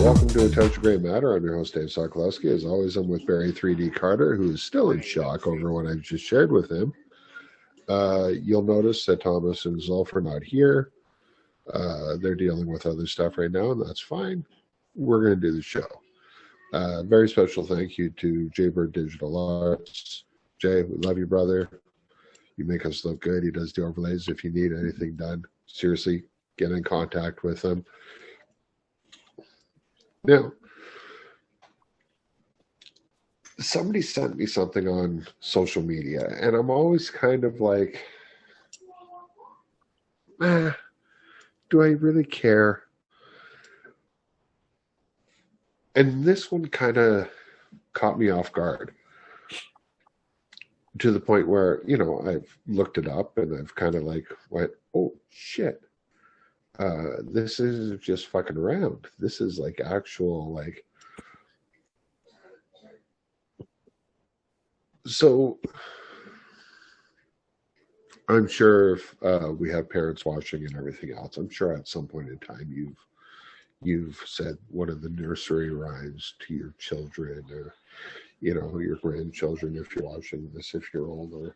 Welcome to A Touch of Grey Matter. I'm your host, Dave Sokolowski. As always, I'm with Barry 3D Carter, who is still in shock over what I've just shared with him. You'll notice that Thomas and Zulf are not here. They're dealing with other stuff right now, and that's fine. We're going to do the show. Very special thank you to Jaybird Digital Arts. Jay, we love you, brother. You make us look good. He does the overlays. If you need anything done, seriously, get in contact with him. Now, somebody sent me something on social media, and I'm always kind of like, do I really care? And this one kind of caught me off guard to the point where, you know, I've looked it up and I've kind of like went, oh, shit. This isn't just fucking around. This is like actual, like, so I'm sure if we have parents watching and everything else, I'm sure at some point in time you've said one of the nursery rhymes to your children, or, you know, your grandchildren, if you're watching this, if you're older,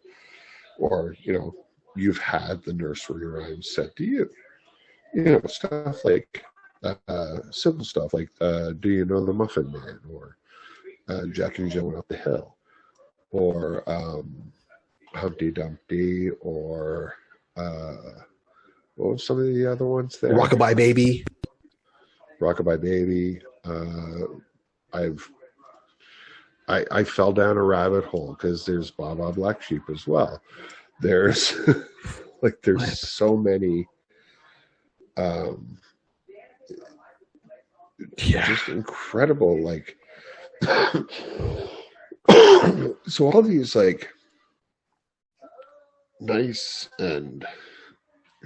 or, you know, you've had the nursery rhymes said to you. You know, stuff like simple stuff like, do you know the Muffin Man? Or Jack and Jill went up the hill. Or Humpty Dumpty. Or what was some of the other ones there? Rockabye Baby. Rockabye Baby. I fell down a rabbit hole because there's Baba Black Sheep as well. There's like there's so many. Just incredible, like so all these like nice and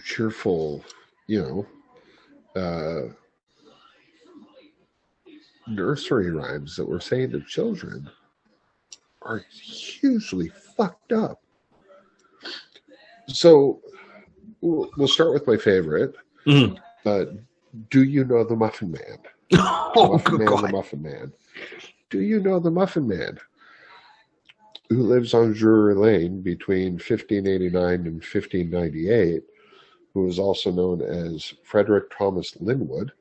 cheerful, you know, nursery rhymes that we're saying to children are hugely fucked up. So we'll start with my favorite. Do you know the Muffin Man? Oh, Muffin Man, God. the Muffin Man. Do you know the Muffin Man, who lives on Drury Lane between 1589 and 1598, who is also known as Frederick Thomas Linwood?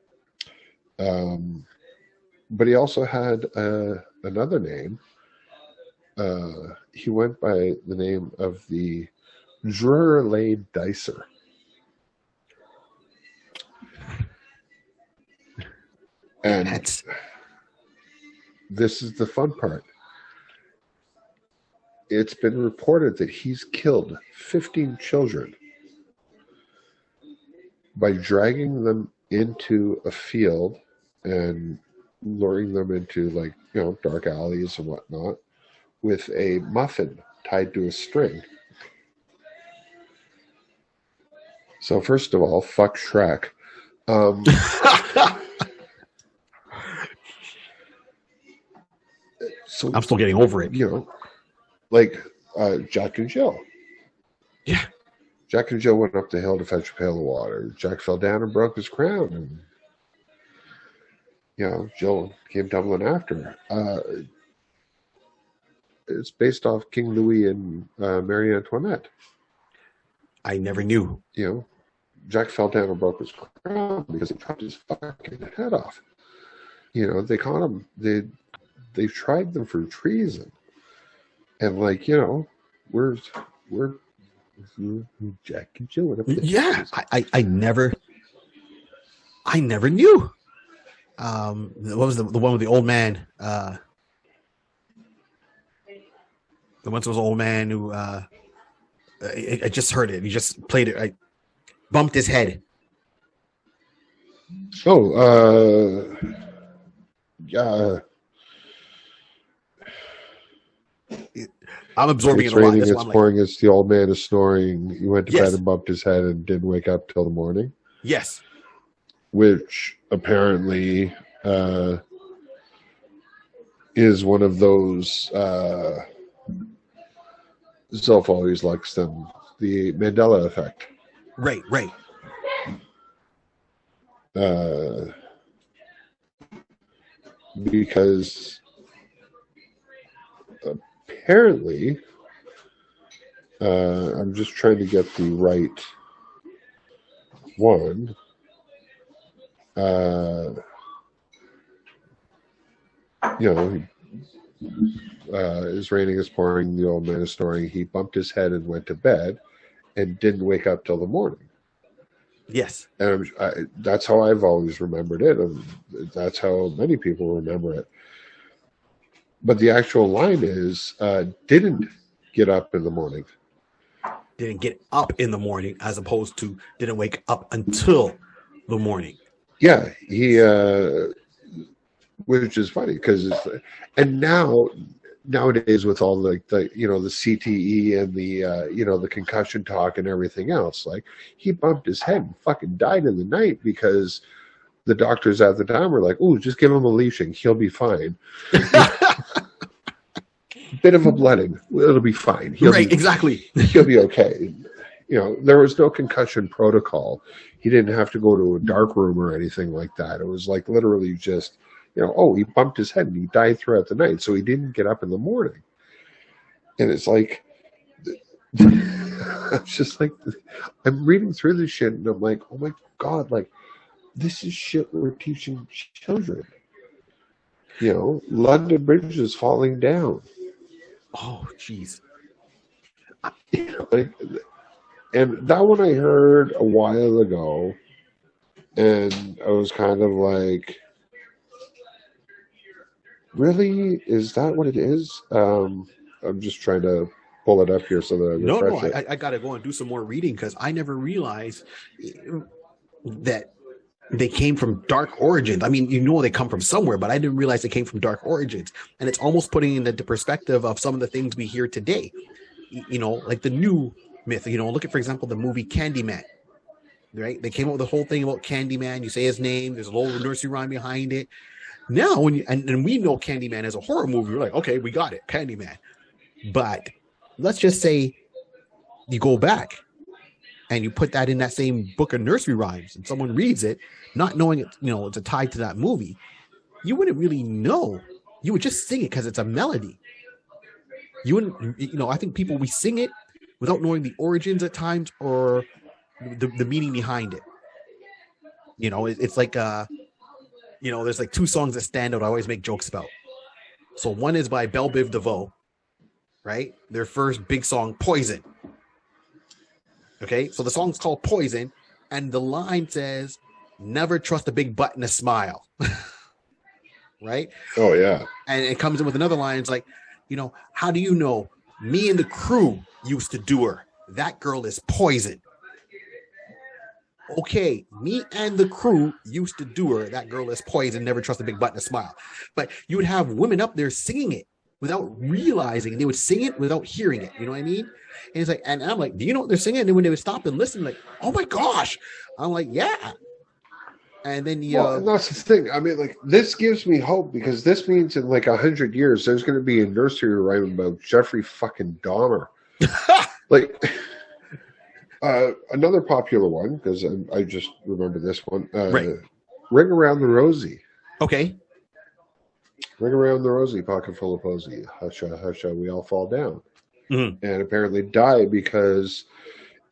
But he also had another name. He went by the name of the Drury Lane Dicer. And this is the fun part. It's been reported that he's killed 15 children by dragging them into a field and luring them into, like, you know, dark alleys and whatnot with a muffin tied to a string. So first of all, fuck Shrek. So, I'm still getting over it. You know, like Jack and Jill. Yeah. Jack and Jill went up the hill to fetch a pail of water. Jack fell down and broke his crown. And, you know, Jill came tumbling after. It's based off King Louis and Marie Antoinette. I never knew. You know, Jack fell down and broke his crown because he chopped his fucking head off. You know, they caught him. They tried them for treason, and, like, you know, we're Jack and Jill. Yeah, I never knew. What was the one with the old man? The one that was old man who I just heard it. He just played it. I bumped his head. Oh, yeah. I'm absorbing It's it a lot. raining, That's it's why I'm pouring, it's the old man is snoring. He went to Yes. bed and bumped his head and didn't wake up till the morning. Yes. Which apparently is one of those Zelf always likes them, the Mandela effect. Right. because apparently, I'm just trying to get the right one. You know, is raining, is pouring, the old man is snoring. He bumped his head and went to bed and didn't wake up till the morning. Yes. And that's how I've always remembered it, and that's how many people remember it. But the actual line is, didn't get up in the morning. Didn't get up in the morning, as opposed to didn't wake up until the morning. Yeah, he, which is funny because, and nowadays with all the the CTE and the the concussion talk and everything else, like he bumped his head and fucking died in the night because the doctors at the time were like, "Ooh, just give him a leashing, he'll be fine." Bit of a blooding, it'll be fine. Exactly. He'll be okay. There was no concussion protocol. He didn't have to go to a dark room or anything like that. It was like literally just, he bumped his head and he died throughout the night, so he didn't get up in the morning. And it's like, I'm just like, I'm reading through this shit and I'm like, oh my God, like, this is shit we're teaching children. London Bridge is falling down. Oh, jeez. And that one I heard a while ago, and I was kind of like, really? Is that what it is? I'm just trying to pull it up here so that I refresh it. I got to go and do some more reading because I never realized that they came from dark origins. I mean, they come from somewhere, but I didn't realize they came from dark origins. And it's almost putting into the perspective of some of the things we hear today, like the new myth. Look at, for example, the movie Candyman, right? They came up with the whole thing about Candyman. You say his name, there's a little nursery rhyme behind it. Now, when and we know Candyman as a horror movie, we're like, okay, we got it, Candyman. But let's just say you go back and you put that in that same book of nursery rhymes and someone reads it, not knowing it, it's a tie to that movie, you wouldn't really know. You would just sing it because it's a melody. You wouldn't, I think we sing it without knowing the origins at times or the meaning behind it. It's like, there's like two songs that stand out I always make jokes about. So one is by Belle Biv DeVoe, right? Their first big song, Poison. Okay, so the song's called Poison, and the line says, "Never trust a big butt and a smile." Right? Oh, yeah. And it comes in with another line. It's like, how do you know? Me and the crew used to do her. That girl is poison. Okay, me and the crew used to do her. That girl is poison. Never trust a big butt and a smile. But you would have women up there singing it without realizing. They would sing it without hearing it. You know what I mean? And it's like, and I'm like, do you know what they're singing? And then when they would stop and listen, like, oh my gosh. I'm like, yeah. And then and that's the thing. I mean, like, this gives me hope because this means in like 100 years there's going to be a nursery rhyme about Jeffrey fucking Dahmer. Like, another popular one, because I just remember this one. Right. Ring Around the Rosie. Okay. Ring around the rosy, pocket full of posy. Husha, husha, we all fall down. Mm-hmm. And apparently died because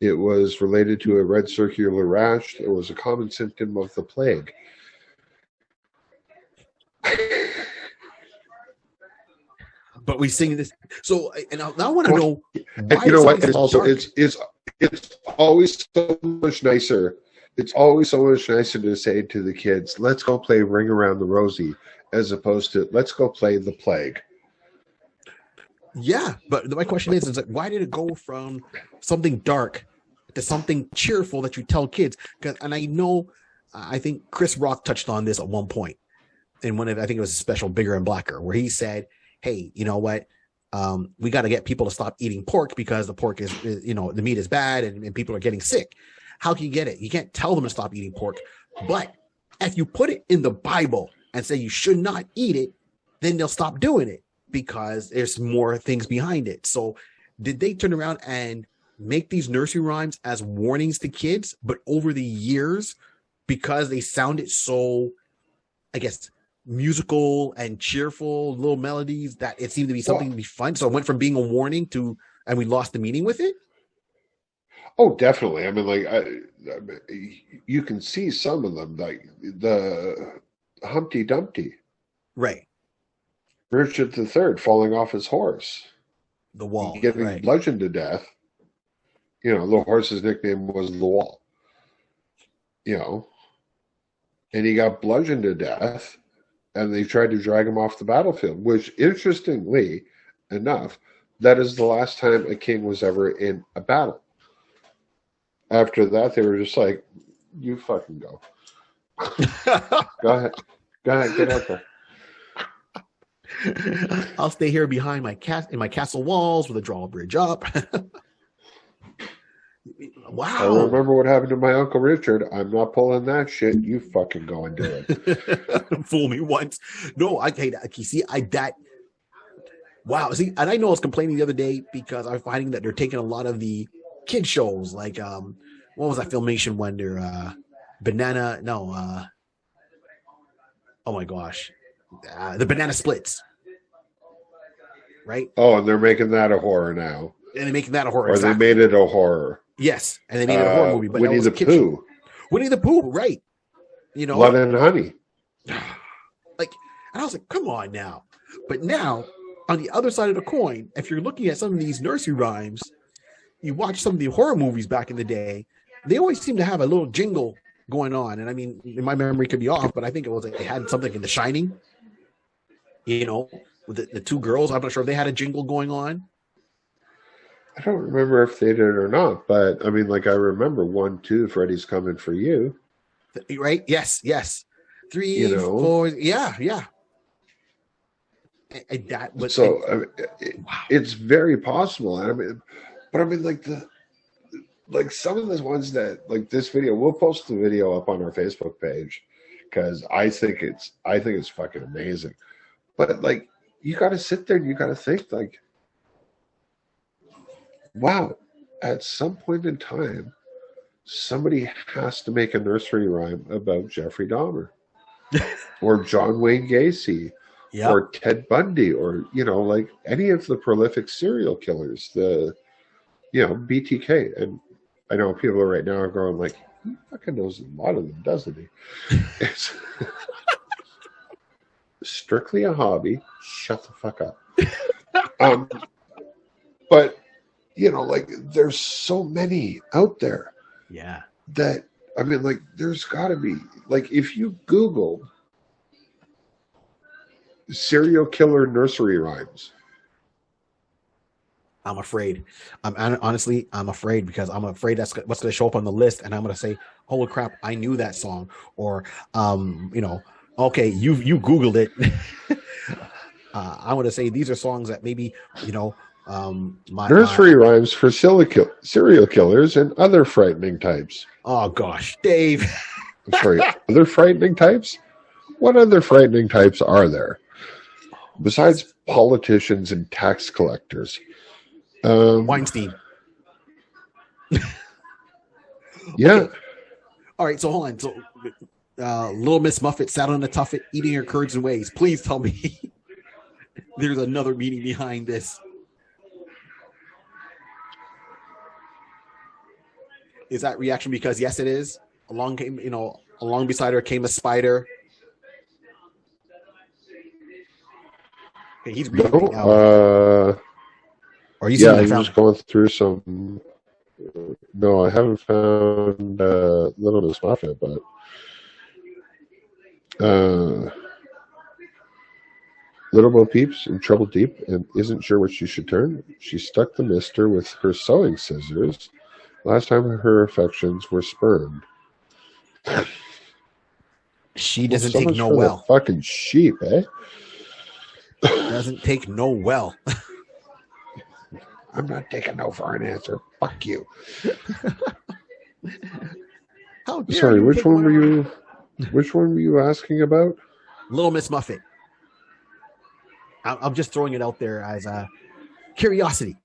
it was related to a red circular rash. It was a common symptom of the plague. But we sing this. So, and I want to know. Why you know what? It's also it's always so much nicer. It's always so much nicer to say to the kids, "Let's go play Ring Around the Rosie," as opposed to "Let's go play the plague." Yeah, but my question is like, why did it go from something dark to something cheerful that you tell kids? And I know, I think Chris Rock touched on this at one point in one of, I think it was a special Bigger and Blacker, where he said, hey, you know what? We got to get people to stop eating pork because the pork is, the meat is bad and people are getting sick. How can you get it? You can't tell them to stop eating pork. But if you put it in the Bible and say you should not eat it, then they'll stop doing it because there's more things behind it. So did they turn around and make these nursery rhymes as warnings to kids, but over the years, because they sounded so, I guess, musical and cheerful little melodies that it seemed to be something Well, to be fun. So it went from being a warning to, and we lost the meaning with it. oh, definitely. I mean, like, you can see some of them, like the Humpty Dumpty, Right. Richard III falling off his horse, The wall. getting Right. bludgeoned to death. You know, the horse's nickname was the Wall. You know, and he got bludgeoned to death, and they tried to drag him off the battlefield. Which, interestingly enough, that is the last time a king was ever in a battle. After that, they were just like, "You fucking go, go ahead, get out there." I'll stay here behind my in my castle walls with a drawbridge up. I Wow. remember what happened to my Uncle Richard. I'm not pulling that shit. You fucking go and do it. Fool me once. No, I hate that. You see, wow. See, and I know I was complaining the other day because I'm finding that they're taking a lot of kid shows, like what was that Filmation wonder? Banana, no, oh my gosh, the Banana Splits, right? Oh, and they're making that a horror now. And they're making that a horror. Or exactly. they made it a horror. Yes, and they made it a horror movie. But Winnie the Pooh. Winnie the Pooh, right? You know, Blood and Honey. Like, and I was like, come on now. But now, on the other side of the coin, if you're looking at some of these nursery rhymes, you watch some of the horror movies back in the day, they always seem to have a little jingle going on. And I mean, my memory could be off, but I think it was, they had something in The Shining, you know, with the two girls. I'm not sure if they had a jingle going on. I don't remember if they did or not, but I mean, like, I remember 1, 2, Freddy's Coming for You. Right? Yes. 3, You know? 4. Yeah. And that was so. I mean, it's very possible. I mean, but I mean, like some of the ones that, like this video, we'll post the video up on our Facebook page because I think it's fucking amazing. But like, you got to sit there and you got to think, like, wow, at some point in time, somebody has to make a nursery rhyme about Jeffrey Dahmer or John Wayne Gacy. Yep. Or Ted Bundy, or, you know, like any of the prolific serial killers, BTK. And I know people right now are going like, he fucking knows a lot of them, doesn't he? It's strictly a hobby. Shut the fuck up. But, you know, like there's so many out there. Yeah. That, I mean, like there's got to be, like if you Googled serial killer nursery rhymes, I'm afraid. I'm afraid because I'm afraid that's what's going to show up on the list, and I'm going to say, "Holy crap! I knew that song." Or, okay, you Googled it. I want to say these are songs that maybe nursery rhymes for serial killers and other frightening types. Oh gosh, Dave. I'm sorry, other frightening types? What other frightening types are there? Besides politicians and tax collectors. Weinstein. Yeah. Okay. All right, so hold on. So Little Miss Muffet sat on a tuffet eating her curds and whey. Please tell me there's another meaning behind this. Is that reaction because yes, it is? Along beside her came a spider. Okay, he's reading now. Or he's I'm just going through some. No, I haven't found Little Miss Muffet, but Little Bo Peep's in trouble deep and isn't sure what she should turn. She stuck the mister with her sewing scissors. Last time her affections were spurned. She doesn't take no well. Fucking sheep, eh? Doesn't take no well. I'm not taking no for an answer. Fuck you. Sorry, which one were you asking about? Little Miss Muffet. I'm just throwing it out there as a curiosity.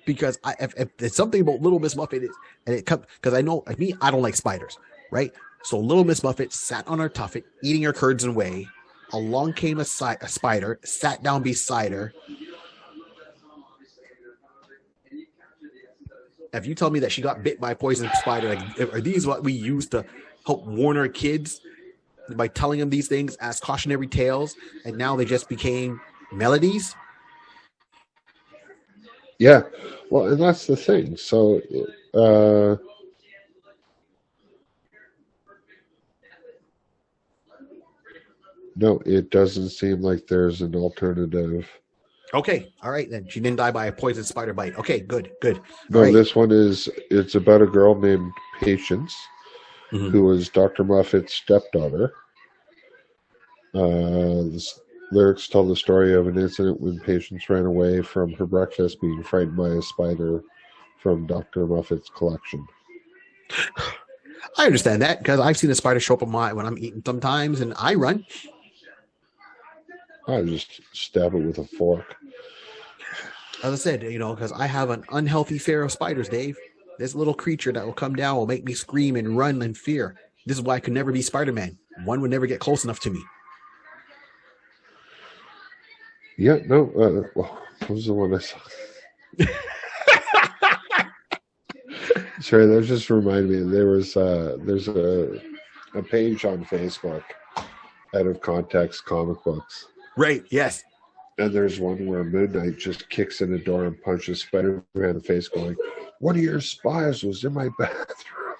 Because if it's something about Little Miss Muffet, and it comes because I know, like me, I don't like spiders, right? So little Miss Muffet sat on her tuffet, eating her curds and whey. Along came a spider, sat down beside her. If you tell me that she got bit by a poison spider, like, are these what we use to help warn our kids by telling them these things as cautionary tales, and now they just became melodies? Yeah, well, and that's the thing. So, uh, no, it doesn't seem like there's an alternative. Okay, all right then. She didn't die by a poison spider bite. Okay, good. All No, right. this one it's about a girl named Patience, who was Dr. Muffet's stepdaughter. The lyrics tell the story of an incident when Patience ran away from her breakfast, being frightened by a spider from Dr. Muffet's collection. I understand that because I've seen a spider show up on when I'm eating sometimes, and I run. I just stab it with a fork. As I said, because I have an unhealthy fear of spiders, Dave. This little creature that will come down will make me scream and run in fear. This is why I could never be Spider-Man. One would never get close enough to me. Yeah, no, what was the one I saw? Sorry, that just reminded me. There's a page on Facebook, Out of Context Comic Books. Right, yes. And there's one where Moon Knight just kicks in the door and punches Spider-Man in the face, going, "One of your spies was in my bathroom."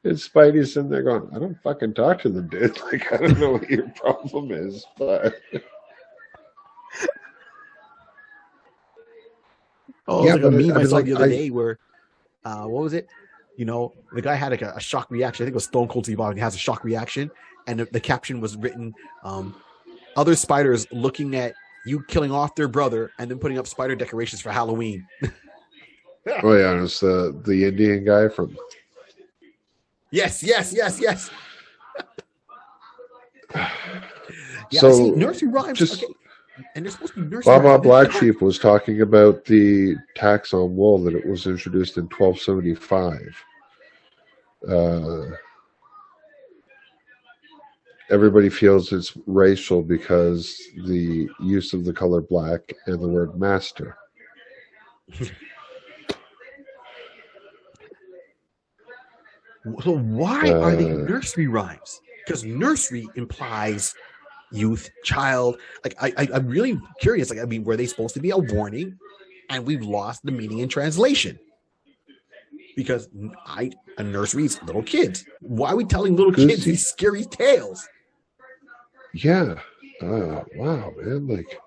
And Spidey's in there going, "I don't fucking talk to the dude. Like, I don't know what your problem is, but..." Oh, yeah, like a meme I saw the other day where, what was it? The guy had like a shock reaction. I think it was Stone Cold Steve Austin. He has a shock reaction, and the caption was written, "Other spiders looking at you killing off their brother and then putting up spider decorations for Halloween." Oh yeah, it's the Indian guy from... Yes. Yeah, so see, Nursery Rhymes. Okay. And they're supposed to be nursery Baba rhymes. Black Sheep was talking about the tax on wool, that it was introduced in 1275. Everybody feels it's racial because the use of the color black and the word master. So why are they nursery rhymes? Because nursery implies youth, child. Like I'm really curious. Like, I mean, were they supposed to be a warning, and we've lost the meaning in translation? Because a nursery is little kids. Why are we telling little kids these scary tales? Yeah. Wow, man. Like,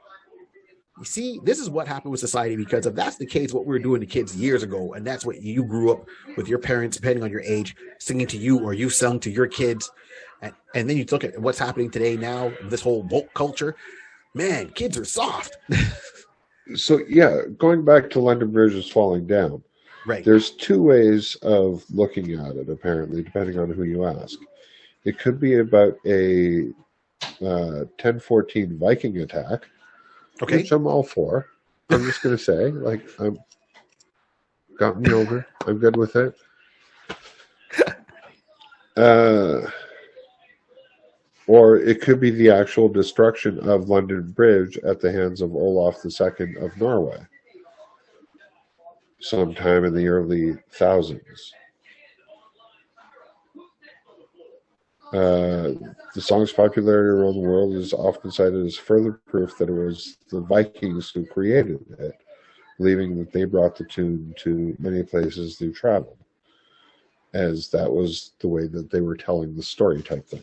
you see, this is what happened with society, because if that's the case, what we were doing to kids years ago, and that's what you grew up with your parents, depending on your age, singing to you, or you sung to your kids, and then you look at what's happening today now, this whole woke culture, man, kids are soft. So, yeah, going back to London Bridge is falling down. Right. There's two ways of looking at it, apparently, depending on who you ask. It could be about a 1014 Viking attack, okay, which I'm all for. I'm just going to say, like, got me over. I'm good with it. Or it could be the actual destruction of London Bridge at the hands of Olaf II of Norway, sometime in the early thousands. The song's popularity around the world is often cited as further proof that it was the Vikings who created it, believing that they brought the tune to many places they traveled, as that was the way that they were telling the story type thing.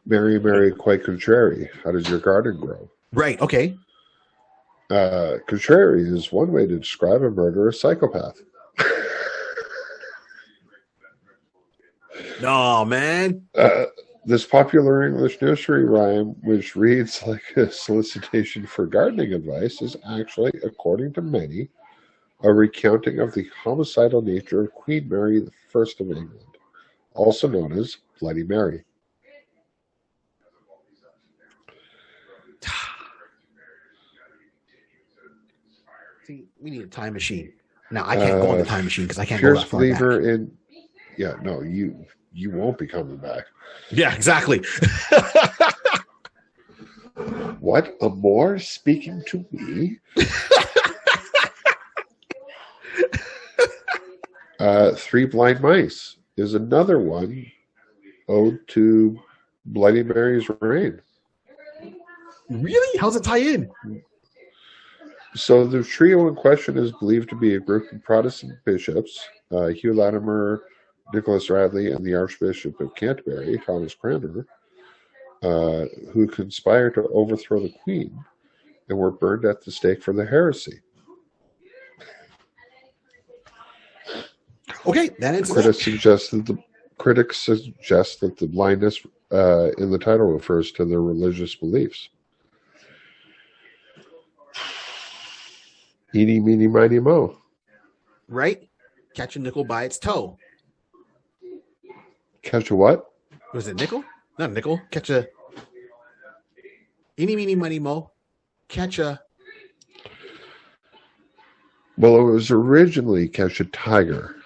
Mary, Mary, quite contrary. How does your garden grow? Right, okay. Contrary is one way to describe a murderous psychopath. No, man. This popular English nursery rhyme, which reads like a solicitation for gardening advice, is actually, according to many, a recounting of the homicidal nature of Queen Mary I of England, also known as Bloody Mary. See, we need a time machine. Now I can't go on the time machine because I can't go fierce that far back. believer in. Yeah, no, you won't be coming back. Yeah, exactly. What? Amor speaking to me? Three Blind Mice is another one ode to Bloody Mary's reign. Really? How's it tie in? So the trio in question is believed to be a group of Protestant bishops, Hugh Latimer, Nicholas Radley, and the Archbishop of Canterbury, Thomas Cranmer, who conspired to overthrow the Queen and were burned at the stake for the heresy. Okay, that answers Critics suggest that the blindness in the title refers to their religious beliefs. Eeny, meeny, miny, mo. Right? Catch a nickel by its toe. Catch a what? Was it nickel? Not a nickel. Catch a eeny, meeny, miny, mo. Catch a. Well, it was originally catch a tiger.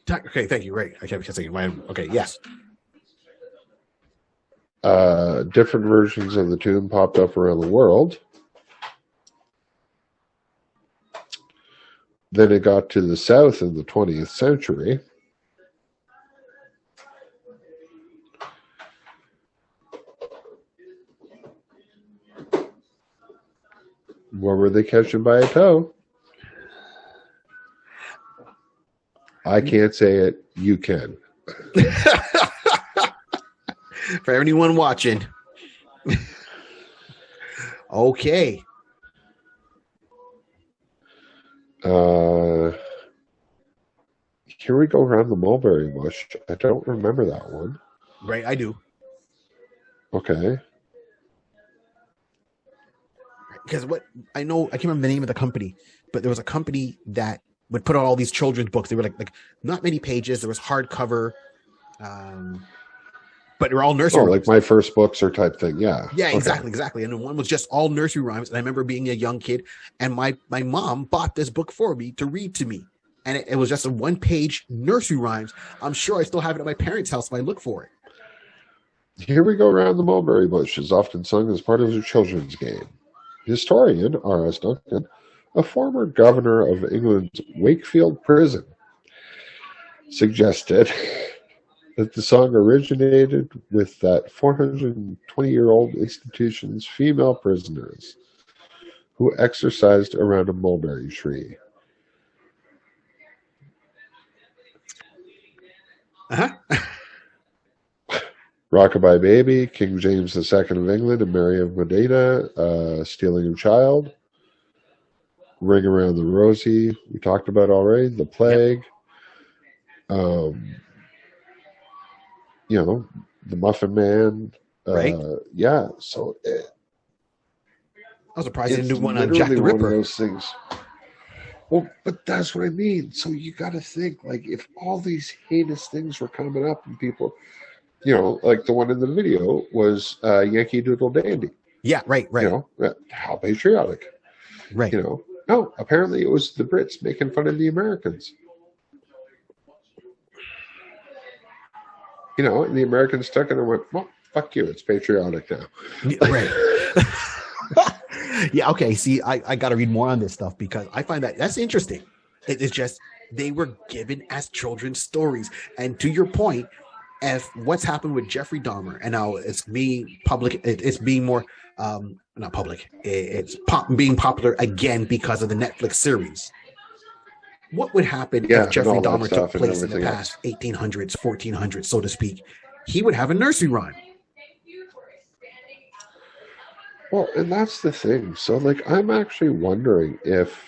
Okay, thank you. Right. I kept thinking. Okay, yes. Different versions of the tune popped up around the world. Then it got to the South in the 20th century. What were they catching by a toe? I can't say it. You can. For anyone watching. Okay. Here we go around the mulberry bush. I don't remember that one. Right, I do. Okay. Because what I know, I can't remember the name of the company, but there was a company that would put out all these children's books. They were like not many pages. There was hardcover, but they were all nursery rhymes. Like My First Books or type thing. Yeah. Yeah, exactly. And then one was just all nursery rhymes. And I remember being a young kid, and my mom bought this book for me to read to me. And it was just a one-page nursery rhymes. I'm sure I still have it at my parents' house if I look for it. Here we go around the mulberry bush is often sung as part of a children's game. Historian R.S. Duncan, a former governor of England's Wakefield prison, suggested that the song originated with that 420-year-old institution's female prisoners who exercised around a mulberry tree. Rockabye Baby, King James II of England and Mary of Modena, Stealing a Child, Ring Around the Rosie, we talked about already, The Plague, The Muffin Man. Right. Yeah, so I was surprised they didn't do one on Jack the Ripper. One of those things. Well, but that's what I mean. So you got to think, like, if all these heinous things were coming up and people, like the one in the video was Yankee Doodle Dandy. Yeah, right. How patriotic. Right. No, apparently it was the Brits making fun of the Americans. And the Americans took it and went, well, fuck you, it's patriotic now. Right. Yeah, okay. See, I got to read more on this stuff because I find that's interesting. It's just they were given as children's stories. And to your point, if what's happened with Jeffrey Dahmer, and now it's being public, it's being more, not public, being popular again because of the Netflix series. What would happen if Jeffrey Dahmer took place in the past 1800s, 1400s, so to speak? He would have a nursery rhyme. Well, and that's the thing. So, I'm actually wondering if,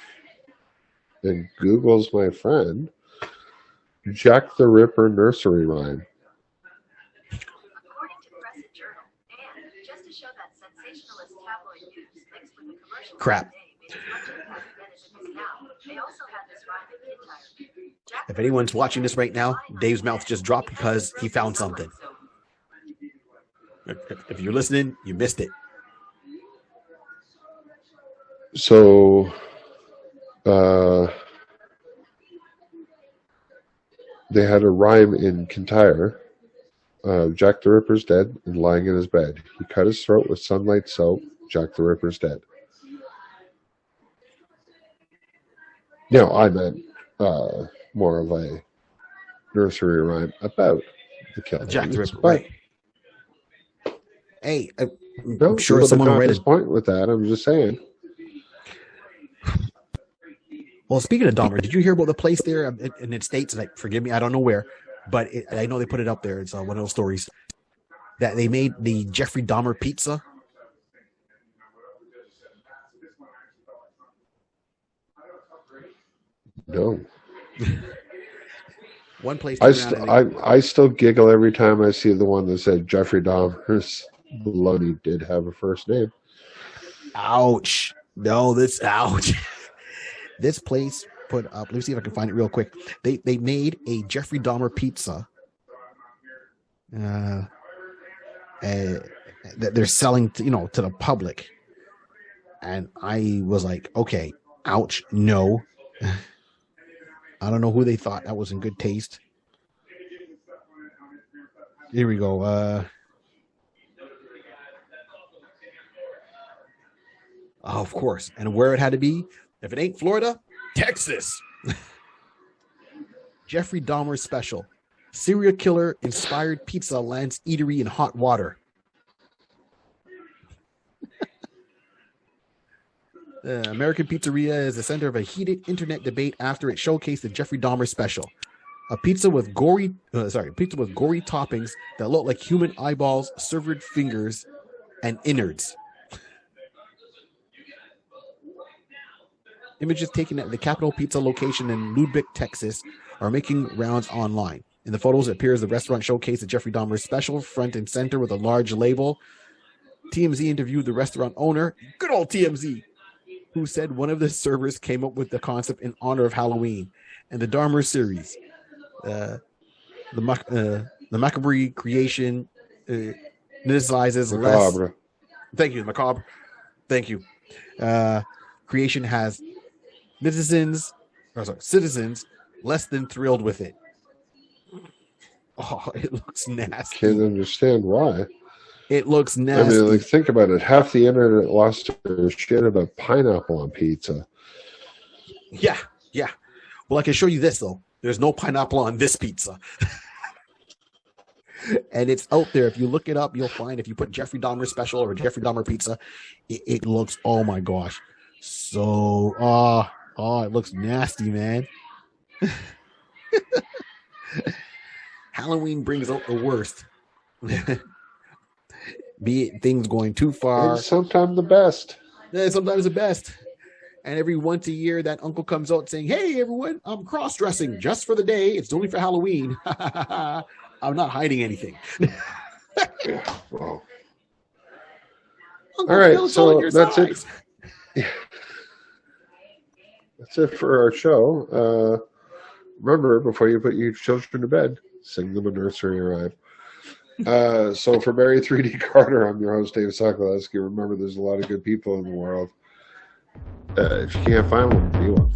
and Google's my friend, Jack the Ripper nursery rhyme. According to Press and Journal, and just to show that sensationalist tabloid news mixed with the commercial crap. They also had this rhyme in Kintyre. If anyone's watching this right now, Dave's mouth just dropped because he found something. If you're listening, you missed it. So They had a rhyme in Kintyre. Jack the Ripper's dead and lying in his bed. He cut his throat with sunlight soap. Jack the Ripper's dead. No, I meant more of a nursery rhyme about the killing. Jack the Ripper, right? Hey, I'm No, sure someone read his it. point with that. I'm just saying. Well, speaking of Dahmer, did you hear about the place there in the States? Like, forgive me, I don't know where, but I know they put it up there. It's one of those stories that they made the Jeffrey Dahmer pizza. No. One place. I still giggle every time I see the one that said Jeffrey Dahmer's baloney did have a first name. Ouch. No, ouch. This place put up, let me see if I can find it real quick. They made a Jeffrey Dahmer pizza that they're selling to the public. And I was like, okay, ouch, no. I don't know who they thought that was in good taste. Here we go. Of course. And where it had to be, if it ain't Florida, Texas. Jeffrey Dahmer special. Serial killer inspired pizza lands eatery in hot water. American Pizzeria is the center of a heated internet debate after it showcased the Jeffrey Dahmer special. A pizza with gory toppings that look like human eyeballs, severed fingers, and innards. Images taken at the Capital Pizza location in Lubbock, Texas, are making rounds online. In the photos, it appears the restaurant showcased the Jeffrey Dahmer special front and center with a large label. TMZ interviewed the restaurant owner, good old TMZ, who said one of the servers came up with the concept in honor of Halloween and the Dahmer series. The macabre creation criticizes less. Thank you, macabre. Thank you. Creation has citizens less than thrilled with it. Oh, it looks nasty. Can't understand why. It looks nasty. I mean, think about it. Half the internet lost their shit about pineapple on pizza. Yeah. Well, I can show you this, though. There's no pineapple on this pizza. And it's out there. If you look it up, you'll find if you put Jeffrey Dahmer special or Jeffrey Dahmer pizza, it looks, oh my gosh. So, it looks nasty, man. Halloween brings out the worst. Be it things going too far. And sometimes the best. Yeah, sometimes the best. And every once a year, that uncle comes out saying, hey, everyone, I'm cross-dressing just for the day. It's only for Halloween. I'm not hiding anything. Yeah, well. All right, so that's it. Yeah. That's it for our show. Remember, before you put your children to bed, sing them a nursery rhyme. So for Barry 3D Carter, I'm your host, Dave Sokolowski. Remember, there's a lot of good people in the world. If you can't find one, be one.